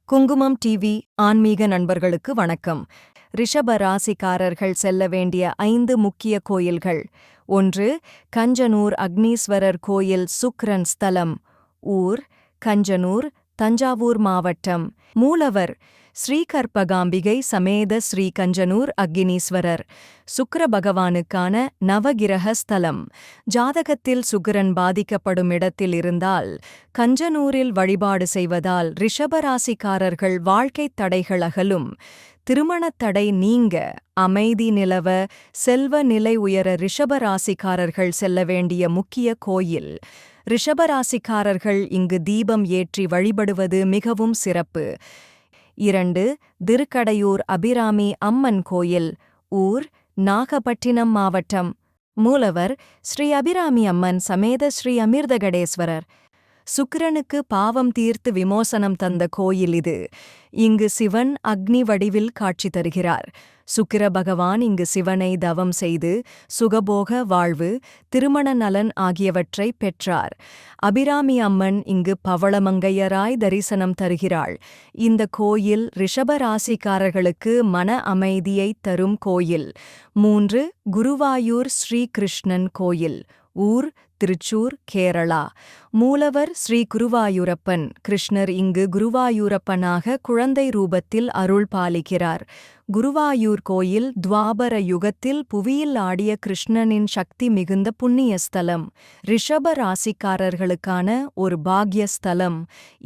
குங்குமம் டிவி ஆன்மீக நண்பர்களுக்கு வணக்கம். ரிஷப ராசிக்காரர்கள் செல்ல வேண்டிய 5 முக்கிய கோயில்கள். 1. கஞ்சனூர் அக்னீஸ்வரர் கோயில் சுக்கிரன் ஸ்தலம். ஊர் கஞ்சனூர், தஞ்சாவூர் மாவட்டம். மூலவர் ஸ்ரீகற்பகாம்பிகை சமேத ஸ்ரீ கஞ்சனூர் அக்னீஸ்வரர். சுக்கிர பகவானுக்கான நவகிரக ஸ்தலம். ஜாதகத்தில் சுக்கிரன் பாதிக்கப்படும் இடத்தில் இருந்தால் கஞ்சனூரில் வழிபாடு செய்வதால் ரிஷபராசிக்காரர்கள் வாழ்க்கைத் தடைகள் அகலும். திருமணத் தடை நீங்க, அமைதி நிலவ, செல்வ நிலை உயர ரிஷபராசிக்காரர்கள் செல்ல வேண்டிய முக்கிய கோயில். ரிஷபராசிக்காரர்கள் இங்கு தீபம் ஏற்றி வழிபடுவது மிகவும் சிறப்பு. 2. திருக்கடையூர் அபிராமி அம்மன் கோயில். ஊர் நாகப்பட்டினம் மாவட்டம். மூலவர் ஸ்ரீ அபிராமி அம்மன் சமேத ஸ்ரீ அமிர்தகடேஸ்வரர். சுக்கிரனுக்கு பாவம் தீர்த்து விமோசனம் தந்த கோயில் இது. இங்கு சிவன் அக்னி வடிவில் காட்சி தருகிறார். சுக்கிர பகவான் இங்கு சிவனை தவம் செய்து சுகபோக வாழ்வு, திருமண நலன் ஆகியவற்றை பெற்றார். அபிராமி அம்மன் இங்கு பவளமங்கையராய் தரிசனம் தருகிறாள். இந்த கோயில் ரிஷபராசிக்காரர்களுக்கு மன அமைதியைத் தரும் கோயில். 3. குருவாயூர் ஸ்ரீ கிருஷ்ணன் கோயில். ஊர் திருச்சூர், கேரளா. மூலவர் ஸ்ரீ குருவாயூரப்பன். கிருஷ்ணர் இங்கு குருவாயூரப்பனாக குழந்தை ரூபத்தில் அருள் பாலிக்கிறார். குருவாயூர் கோயில் துவாபர யுகத்தில் புவியில் ஆடிய கிருஷ்ணனின் சக்தி மிகுந்த புண்ணிய ஸ்தலம். ரிஷப ராசிக்காரர்களுக்கான ஒரு பாக்ய ஸ்தலம்.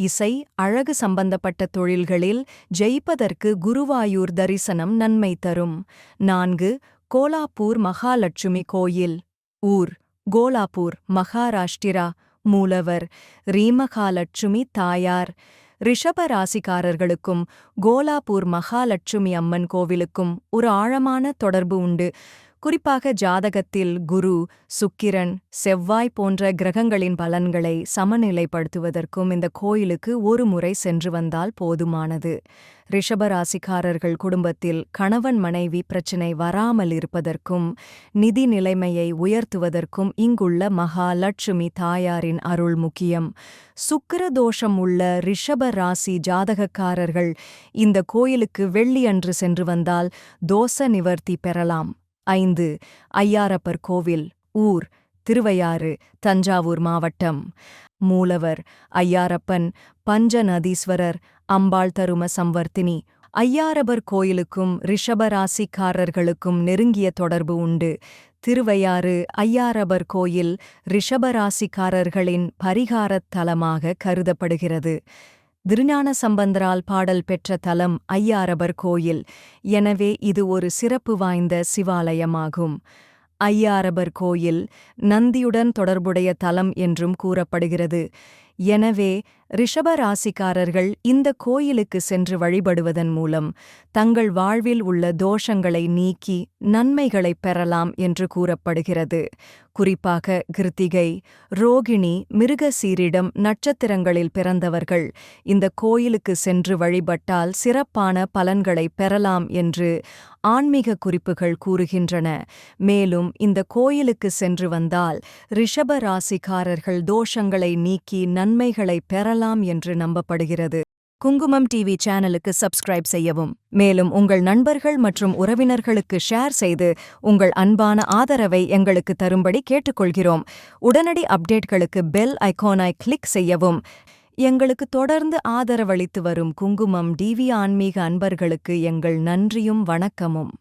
இசை, அழகு சம்பந்தப்பட்ட தொழில்களில் ஜெயிப்பதற்கு குருவாயூர் தரிசனம் நன்மை தரும். 4. கோலாப்பூர் மகாலட்சுமி கோயில். ஊர் கோலாப்பூர், மகாராஷ்டிரா. மூலவர் ரீமகாலட்சுமி தாயார். ரிஷப ராசிக்காரர்களுக்கும் கோலாப்பூர் மகாலட்சுமி அம்மன் கோவிலுக்கும் ஒரு ஆழமான தொடர்பு உண்டு. குறிப்பாக ஜாதகத்தில் குரு, சுக்கிரன், செவ்வாய் போன்ற கிரகங்களின் பலன்களை சமநிலைப்படுத்துவதற்கும் இந்த கோயிலுக்கு ஒரு முறை சென்று வந்தால் போதுமானது. ரிஷபராசிக்காரர்கள் குடும்பத்தில் கணவன் மனைவி பிரச்சினை வராமல் இருப்பதற்கும் நிதி நிலைமையை உயர்த்துவதற்கும் இங்குள்ள மகாலட்சுமி தாயாரின் அருள் முக்கியம். சுக்கிர தோஷம் உள்ள ரிஷப ராசி ஜாதகக்காரர்கள் இந்த கோயிலுக்கு வெள்ளியன்று சென்று வந்தால் தோஷ நிவர்த்தி பெறலாம். 5. ஐயாரப்பர் கோவில். ஊர் திருவையாறு, தஞ்சாவூர் மாவட்டம். மூலவர் ஐயாரப்பன், பஞ்சநதீஸ்வரர், அம்பாள் தரும சம்வர்த்தினி. ஐயாரப்பர் கோயிலுக்கும் ரிஷபராசிக்காரர்களுக்கும் நெருங்கிய தொடர்பு உண்டு. திருவையாறு ஐயாரப்பர் கோயில் ரிஷபராசிக்காரர்களின் பரிகாரத் தலமாக கருதப்படுகிறது. திருஞான சம்பந்தரால் பாடல் பெற்ற தலம் ஐயாரப்பர் கோயில். எனவே இது ஒரு சிறப்பு வாய்ந்த சிவாலயமாகும். ஐயாரப்பர் கோயில் நந்தியுடன் தொடர்புடைய தலம் என்றும் கூறப்படுகிறது. எனவே ரிஷபராசிக்காரர்கள் இந்த கோயிலுக்கு சென்று வழிபடுவதன் மூலம் தங்கள் வாழ்வில் உள்ள தோஷங்களை நீக்கி நன்மைகளைப் பெறலாம் என்று கூறப்படுகிறது. குறிப்பாக கிருத்திகை, ரோகிணி, மிருகசீரிடம் நட்சத்திரங்களில் பிறந்தவர்கள் இந்த கோயிலுக்கு சென்று வழிபட்டால் சிறப்பான பலன்களைப் பெறலாம் என்று ஆன்மீக குறிப்புகள் கூறுகின்றன. மேலும் இந்த கோயிலுக்கு சென்று வந்தால் ரிஷப ராசிக்காரர்கள் தோஷங்களை நீக்கி நன்மைகளைப் பெறலாம் என்று நம்பப்படுகிறது. குங்குமம் டிவி சேனலுக்கு சப்ஸ்கிரைப் செய்யவும். மேலும் உங்கள் நண்பர்கள் மற்றும் உறவினர்களுக்கு ஷேர் செய்து உங்கள் அன்பான ஆதரவை எங்களுக்கு தரும்படி கேட்டுக்கொள்கிறோம். உடனடி அப்டேட்களுக்கு பெல் ஐகானை கிளிக் செய்யவும். எங்களுக்கு தொடர்ந்து ஆதரவளித்து வரும் குங்குமம் டிவி ஆன்மீக அன்பர்களுக்கு எங்கள் நன்றியும் வணக்கமும்.